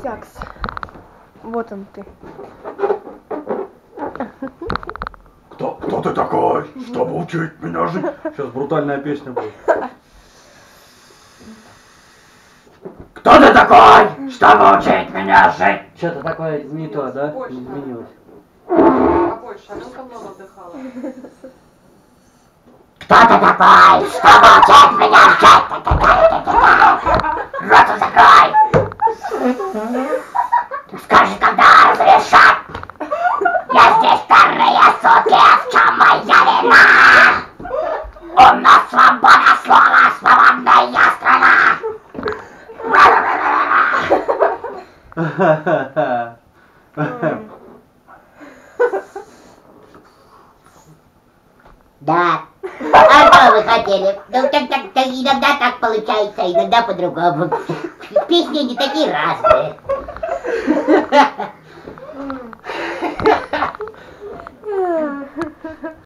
Сякс. Вот он ты. Кто ты такой, чтобы учить меня жить? Сейчас брутальная песня будет. Кто ты такой, чтобы учить меня жить? Что-то такое не то, да? Изменилось. А больше, а ну-ка много отдыхала. Кто ты такой, чтобы учить меня жить? Рот закрой! Скажи, когда разрешат? Я здесь вторые сутки, а в чем моя вина? У нас свобода слова, свободная страна! Да. А что вы хотели? Ну, иногда так получается, иногда по-другому. Песни не такие разные.